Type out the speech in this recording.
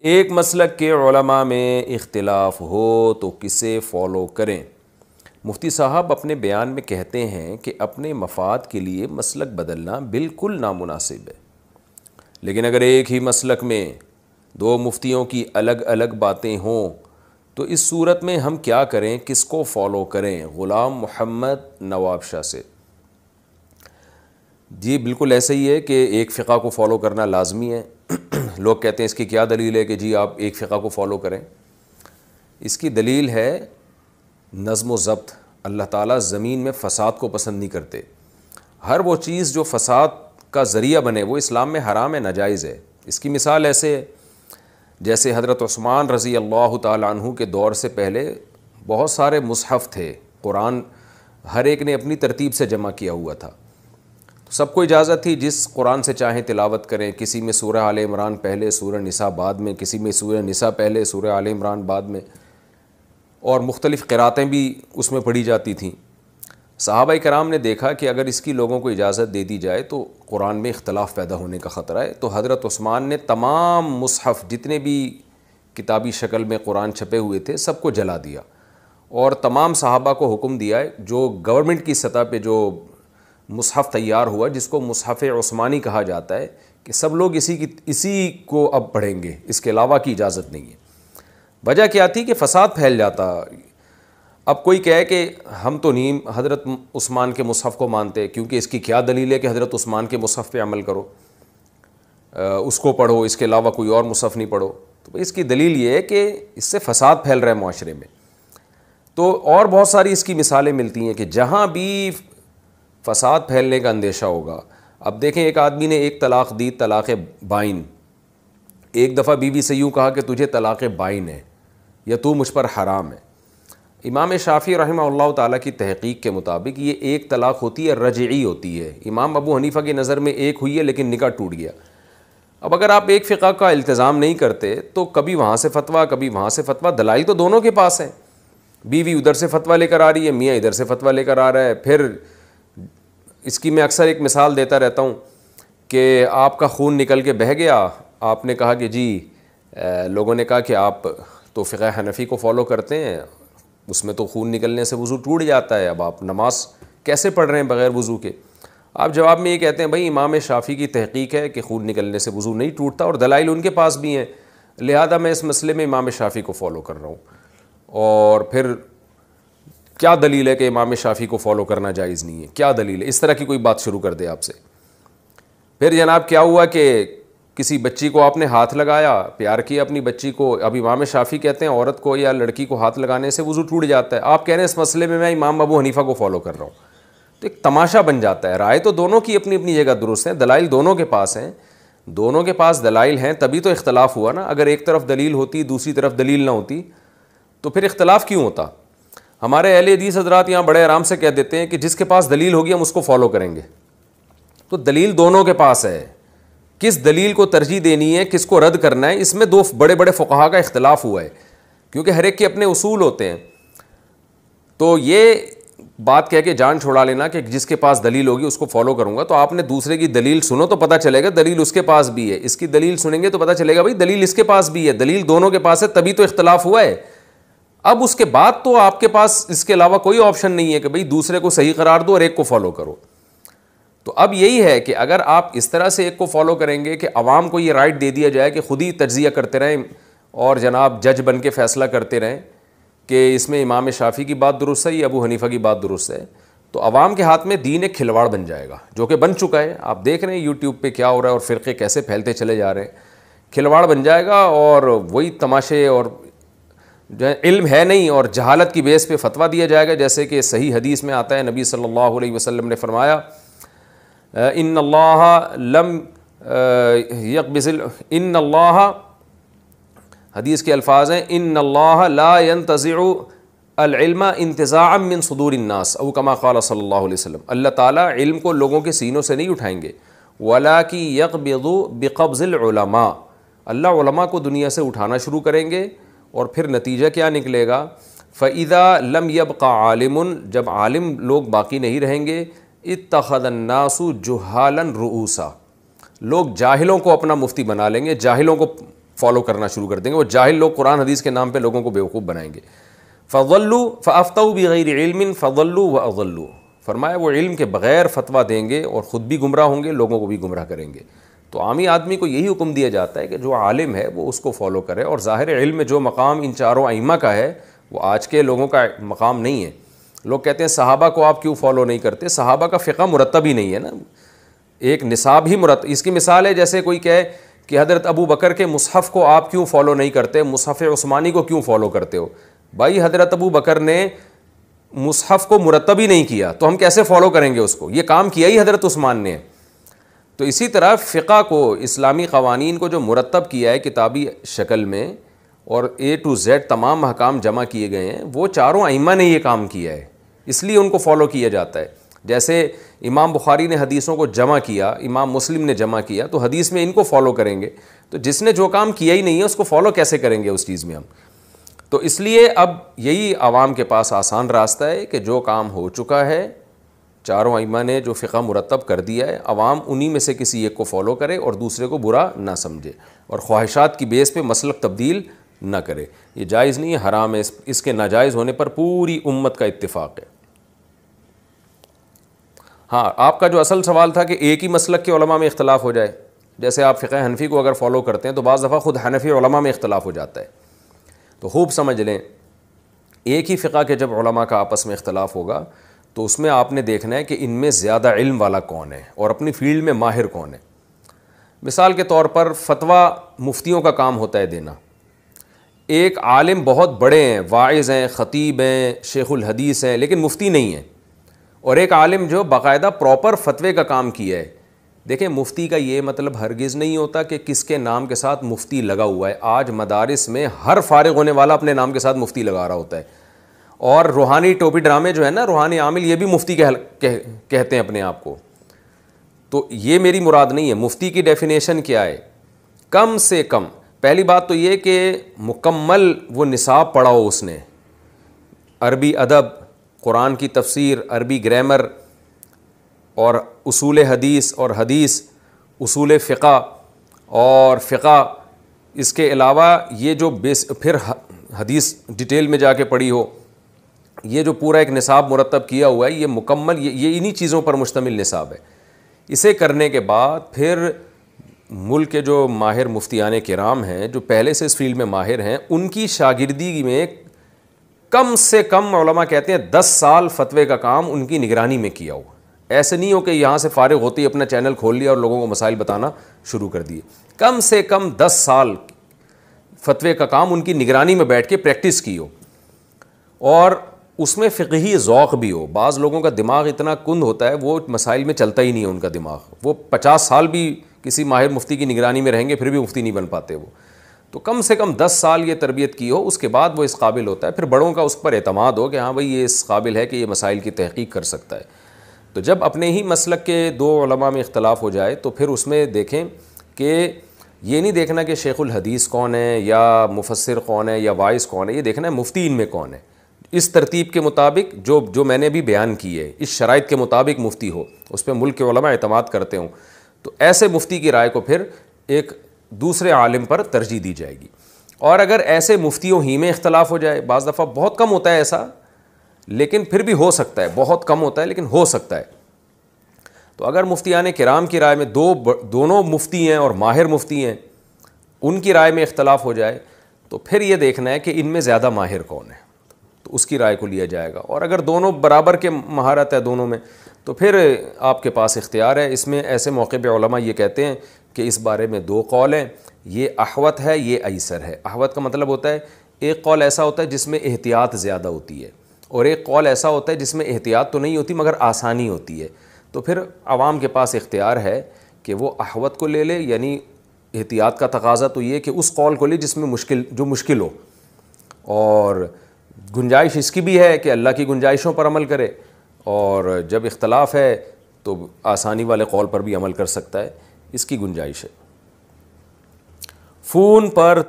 ایک مسلک کے علماء میں اختلاف ہو تو کسے فالو کریں؟ مفتی صاحب اپنے بیان میں کہتے ہیں کہ اپنے مفاد کے لیے مسلک بدلنا بالکل نامناسب ہے، لیکن اگر ایک ہی مسلک میں دو مفتیوں کی الگ الگ باتیں ہوں تو اس صورت میں ہم کیا کریں، کس کو فالو کریں؟ غلام محمد نواب شاہ سے۔ جی بالکل ایسا ہی ہے کہ ایک فقہ کو فالو کرنا لازمی ہے۔ لوگ کہتے ہیں اس کی کیا دلیل ہے کہ جی آپ ایک فقہ کو فالو کریں؟ اس کی دلیل ہے نظم و ضبط۔ اللہ تعالیٰ زمین میں فساد کو پسند نہیں کرتے۔ ہر وہ چیز جو فساد کا ذریعہ بنے وہ اسلام میں حرام ہے، ناجائز ہے۔ اس کی مثال ایسے ہے جیسے حضرت عثمان رضی اللہ تعالیٰ عنہ کے دور سے پہلے بہت سارے مصحف تھے، قرآن ہر ایک نے اپنی ترتیب سے جمع کیا ہوا تھا، تو سب کو اجازت تھی جس قرآن سے چاہیں تلاوت کریں۔ کسی میں سورہ آل عمران پہلے، سورہ نساء بعد میں، کسی میں سورہ نساء پہلے، سورہ آل عمران بعد میں، اور مختلف قراتیں بھی اس میں پڑھی جاتی تھیں۔ صحابہ کرام نے دیکھا کہ اگر اس کی لوگوں کو اجازت دے دی جائے تو قرآن میں اختلاف پیدا ہونے کا خطرہ ہے، تو حضرت عثمان نے تمام مصحف جتنے بھی کتابی شکل میں قرآن چھپے ہوئے تھے سب کو جلا دیا، اور تمام صحابہ کو حکم دیا ہے جو گورنمنٹ کی سطح پہ جو مصحف تیار ہوا جس کو مصحف عثمانی کہا جاتا ہے کہ سب لوگ اسی کو اب پڑھیں گے، اس کے علاوہ کی اجازت نہیں ہے۔ وجہ کیا تھی کہ فساد پھیل جاتا۔ اب کوئی کہے کہ ہم تو نہیں حضرت عثمان کے مصحف کو مانتے، کیونکہ اس کی کیا دلیل ہے کہ حضرت عثمان کے مصحف پہ عمل کرو، اس کو پڑھو، اس کے علاوہ کوئی اور مصحف نہیں پڑھو؟ تو اس کی دلیل یہ ہے کہ اس سے فساد پھیل رہا ہے معاشرے میں۔ تو اور بہت ساری اس کی مثالیں ملتی ہیں کہ جہاں بھی فساد پھیلنے کا اندیشہ ہوگا۔ اب دیکھیں ایک آدمی نے ایک طلاق دی، طلاق بائن، ایک دفعہ بیوی سے یوں کہا کہ تجھے طلاق بائن ہے یا تو مجھ پر حرام ہے۔ امام شافعی رحمہ اللہ تعالیٰ کی تحقیق کے مطابق یہ ایک طلاق ہوتی ہے، رجعی ہوتی ہے۔ امام ابو حنیفہ کی نظر میں ایک ہوئی ہے لیکن نکاح ٹوٹ گیا۔ اب اگر آپ ایک فقہ کا التزام نہیں کرتے تو کبھی وہاں سے فتویٰ کبھی وہاں سے فتویٰ، دلائل تو دونوں کے پاس ہیں۔ بیوی ادھر سے فتویٰ لے کر آ رہی ہے، میاں ادھر سے فتویٰ لے کر آ رہا ہے۔ پھر اس کی میں اکثر ایک مثال دیتا رہتا ہوں کہ آپ کا خون نکل کے بہہ گیا، آپ نے کہا کہ جی لوگوں نے کہا کہ آپ تو فقہ حنفی کو فالو کرتے ہیں، اس میں تو خون نکلنے سے وضو ٹوٹ جاتا ہے، اب آپ نماز کیسے پڑھ رہے ہیں بغیر وضو کے؟ آپ جواب میں یہ کہتے ہیں بھائی امام شافعی کی تحقیق ہے کہ خون نکلنے سے وضو نہیں ٹوٹتا، اور دلائل ان کے پاس بھی ہیں، لہذا میں اس مسئلے میں امام شافعی کو فالو کر رہا ہوں۔ اور پھر کیا دلیل ہے کہ امام شافعی کو فالو کرنا جائز نہیں ہے؟ کیا دلیل ہے؟ اس طرح کی کوئی بات شروع کر دے آپ سے۔ پھر جناب کیا ہوا کہ کسی بچی کو آپ نے ہاتھ لگایا، پیار کیا اپنی بچی کو، اب امام شافعی کہتے ہیں عورت کو یا لڑکی کو ہاتھ لگانے سے وضو ٹوٹ جاتا ہے، آپ کہہ رہے ہیں اس مسئلے میں امام ابو حنیفہ کو فالو کر رہا ہوں۔ تو ایک تماشا بن جاتا ہے۔ رائے تو دونوں کی اپنی اپنی جگہ درست ہیں، دلائل دونوں کے پاس ہیں، دونوں کے پاس دلائل ہیں، تبھی تو اختلاف ہوا نا۔ اگر ایک طرف دلیل ہوتی دوسری طرف دلیل نہ ہوتی تو پھر اختلاف کیوں ہوتا؟ ہمارے اہل حدیث حضرات یہاں بڑے آرام سے کہہ دیتے ہیں کہ جس کے پاس دلیل ہوگی ہم اس کو فالو کریں گے۔ تو دلیل دونوں کے پاس ہے، کس دلیل کو ترجیح دینی ہے، کس کو رد کرنا ہے، اس میں دو بڑے بڑے فقہا کا اختلاف ہوا ہے، کیونکہ ہر ایک کے اپنے اصول ہوتے ہیں۔ تو یہ بات کہہ کے جان چھوڑا لینا کہ جس کے پاس دلیل ہوگی اس کو فالو کروں گا، تو آپ نے دوسرے کی دلیل سنو تو پتہ چلے گا دلیل اس کے پاس بھی ہے، اس کی دلیل سنیں گے تو پتہ چلے گا بھائی دلیل اس کے پاس بھی ہے، دلیل دونوں کے پاس ہے، تبھی تو اختلاف ہوا ہے۔ اب اس کے بعد تو آپ کے پاس اس کے علاوہ کوئی آپشن نہیں ہے کہ بھئی دوسرے کو صحیح قرار دو اور ایک کو فالو کرو۔ تو اب یہی ہے کہ اگر آپ اس طرح سے ایک کو فالو کریں گے کہ عوام کو یہ رائٹ دے دیا جائے کہ خود ہی تجزیہ کرتے رہیں اور جناب جج بن کے فیصلہ کرتے رہیں کہ اس میں امام شافعی کی بات درست ہے یا ابو حنیفہ کی بات درست ہے، تو عوام کے ہاتھ میں دین ایک کھلواڑ بن جائے گا، جو کہ بن چکا ہے۔ آپ دیکھ رہے ہیں یوٹیوب پہ کیا ہو رہا ہے اور فرقے کیسے پھیلتے چلے جا رہے ہیں۔ کھلواڑ بن جائے گا اور وہی تماشے، اور جو ہے علم ہے نہیں اور جہالت کی بیس پہ فتویٰ دیا جائے گا، جیسے کہ صحیح حدیث میں آتا ہے نبی صلی اللہ علیہ وسلم نے فرمایا ان اللہ لم یقبض ان اللہ، حدیث کے الفاظ ہیں ان اللہ لا ينتزع العلم انتزاعا من صدور الناس او کما قال صلی اللہ علیہ وسلم، اللہ تعالیٰ علم کو لوگوں کے سینوں سے نہیں اٹھائیں گے، ولکن یقبض بقبض العلماء، اللہ علماء کو دنیا سے اٹھانا شروع کریں گے، اور پھر نتیجہ کیا نکلے گا؟ فَإِذَا لَمْ يَبْقَ عَالِمٌ، جب عالم لوگ باقی نہیں رہیں گے، اتخذ الناس جہالا رؤوسا، لوگ جاہلوں کو اپنا مفتی بنا لیں گے، جاہلوں کو فالو کرنا شروع کر دیں گے. وہ جاہل لوگ قرآن حدیث کے نام پہ لوگوں کو بیوقوف بنائیں گے. فضلوا فافتوا بغیر علم فضلوا واضلوا, فرمایا وہ علم کے بغیر فتویٰ دیں گے اور خود بھی گمراہ ہوں گے, لوگوں کو بھی گمراہ کریں گے. تو عامی آدمی کو یہی حکم دیا جاتا ہے کہ جو عالم ہے وہ اس کو فالو کرے. اور ظاہر علم میں جو مقام ان چاروں ائمہ کا ہے وہ آج کے لوگوں کا مقام نہیں ہے. لوگ کہتے ہیں صحابہ کو آپ کیوں فالو نہیں کرتے؟ صحابہ کا فقہ مرتب ہی نہیں ہے نا, ایک نصاب ہی مرتب. اس کی مثال ہے جیسے کوئی کہے کہ حضرت ابو بکر کے مصحف کو آپ کیوں فالو نہیں کرتے, مصحف عثمانی کو کیوں فالو کرتے ہو؟ بھائی حضرت ابو بکر نے مصحف کو مرتب ہی نہیں کیا تو ہم کیسے فالو کریں گے اس کو؟ یہ کام کیا ہی حضرت عثمان نے. تو اسی طرح فقہ کو, اسلامی قوانین کو جو مرتب کیا ہے کتابی شکل میں اور A to Z تمام احکام جمع کیے گئے ہیں, وہ چاروں ائمہ نے یہ کام کیا ہے, اس لیے ان کو فالو کیا جاتا ہے. جیسے امام بخاری نے حدیثوں کو جمع کیا, امام مسلم نے جمع کیا, تو حدیث میں ان کو فالو کریں گے. تو جس نے جو کام کیا ہی نہیں ہے اس کو فالو کیسے کریں گے اس چیز میں ہم؟ تو اس لیے اب یہی عوام کے پاس آسان راستہ ہے کہ جو کام ہو چکا ہے, چاروں ائمہ نے جو فقہ مرتب کر دیا ہے, عوام انہی میں سے کسی ایک کو فالو کرے اور دوسرے کو برا نہ سمجھے اور خواہشات کی بیس پہ مسلک تبدیل نہ کرے. یہ جائز نہیں ہے, حرام ہے. اس کے ناجائز ہونے پر پوری امت کا اتفاق ہے. ہاں, آپ کا جو اصل سوال تھا کہ ایک ہی مسلک کے علماء میں اختلاف ہو جائے, جیسے آپ فقہ حنفی کو اگر فالو کرتے ہیں تو بعض دفعہ خود حنفی علماء میں اختلاف ہو جاتا ہے. تو خوب سمجھ لیں, ایک ہی فقہ کے جب علماء کا آپس میں اختلاف ہوگا تو اس میں آپ نے دیکھنا ہے کہ ان میں زیادہ علم والا کون ہے اور اپنی فیلڈ میں ماہر کون ہے. مثال کے طور پر فتویٰ مفتیوں کا کام ہوتا ہے دینا. ایک عالم بہت بڑے ہیں, واعظ ہیں, خطیب ہیں, شیخ الحدیث ہیں, لیکن مفتی نہیں ہیں, اور ایک عالم جو باقاعدہ پراپر فتوے کا کام کیا ہے. دیکھیں, مفتی کا یہ مطلب ہرگز نہیں ہوتا کہ کس کے نام کے ساتھ مفتی لگا ہوا ہے. آج مدارس میں ہر فارغ ہونے والا اپنے نام کے ساتھ مفتی لگا رہا ہوتا ہے. اور روحانی ٹوپی ڈرامے جو ہے نا, روحانی عامل, یہ بھی مفتی کہتے ہیں اپنے آپ کو. تو یہ میری مراد نہیں ہے. مفتی کی ڈیفینیشن کیا ہے؟ کم سے کم پہلی بات تو یہ کہ مکمل وہ نصاب پڑھا ہو اس نے, عربی ادب, قرآن کی تفسیر, عربی گرامر اور اصول حدیث اور حدیث, اصول فقہ اور فقہ. اس کے علاوہ یہ جو پھر حدیث ڈیٹیل میں جا کے پڑھی ہو. یہ جو پورا ایک نصاب مرتب کیا ہوا ہے, یہ مکمل, یہ انہی چیزوں پر مشتمل نصاب ہے. اسے کرنے کے بعد پھر ملک کے جو ماہر مفتیان کرام ہیں, جو پہلے سے اس فیلڈ میں ماہر ہیں, ان کی شاگردی میں کم سے کم علماء کہتے ہیں 10 سال فتوے کا کام ان کی نگرانی میں کیا ہو. ایسے نہیں ہو کہ یہاں سے فارغ ہوتے ہی اپنا چینل کھول لیا اور لوگوں کو مسائل بتانا شروع کر دیے. کم سے کم 10 سال فتوے کا کام ان کی نگرانی میں بیٹھ کے پریکٹس کی ہو, اور اس میں فقہی ذوق بھی ہو. بعض لوگوں کا دماغ اتنا کند ہوتا ہے وہ مسائل میں چلتا ہی نہیں ہے ان کا دماغ. وہ 50 سال بھی کسی ماہر مفتی کی نگرانی میں رہیں گے پھر بھی مفتی نہیں بن پاتے وہ. تو کم سے کم 10 سال یہ تربیت کی ہو, اس کے بعد وہ اس قابل ہوتا ہے. پھر بڑوں کا اس پر اعتماد ہو کہ ہاں بھائی یہ اس قابل ہے کہ یہ مسائل کی تحقیق کر سکتا ہے. تو جب اپنے ہی مسلک کے دو علماء میں اختلاف ہو جائے تو پھر اس میں دیکھیں کہ یہ نہیں دیکھنا کہ شیخ الحدیث کون ہے یا مفسر کون ہے یا واعظ کون ہے, یہ دیکھنا ہے مفتی ان میں کون ہے. اس ترتیب کے مطابق جو میں نے بھی بیان کی ہے, اس شرائط کے مطابق مفتی ہو, اس پہ ملک کے علماء اعتماد کرتے ہوں, تو ایسے مفتی کی رائے کو پھر ایک دوسرے عالم پر ترجیح دی جائے گی. اور اگر ایسے مفتیوں ہی میں اختلاف ہو جائے, بعض دفعہ بہت کم ہوتا ہے ایسا, لیکن پھر بھی ہو سکتا ہے, بہت کم ہوتا ہے لیکن ہو سکتا ہے. تو اگر مفتیان کرام کی رائے میں دونوں مفتی ہیں اور ماہر مفتی ہیں, ان کی رائے میں اختلاف ہو جائے تو پھر یہ دیکھنا ہے کہ ان میں زیادہ ماہر کون ہے, تو اس کی رائے کو لیا جائے گا. اور اگر دونوں برابر کے مہارت ہے دونوں میں تو پھر آپ کے پاس اختیار ہے. اس میں ایسے موقع پہ علماء یہ کہتے ہیں کہ اس بارے میں 2 قول ہیں, یہ احوط ہے, یہ ایسر ہے. احوط کا مطلب ہوتا ہے ایک قول ایسا ہوتا ہے جس میں احتیاط زیادہ ہوتی ہے, اور ایک قول ایسا ہوتا ہے جس میں احتیاط تو نہیں ہوتی مگر آسانی ہوتی ہے. تو پھر عوام کے پاس اختیار ہے کہ وہ احوط کو لے لے, یعنی احتیاط کا تقاضا تو یہ کہ اس قول کو لے جس میں مشکل ہو, اور گنجائش اس کی بھی ہے کہ اللہ کی گنجائشوں پر عمل کرے, اور جب اختلاف ہے تو آسانی والے قول پر بھی عمل کر سکتا ہے, اس کی گنجائش ہے. فون پر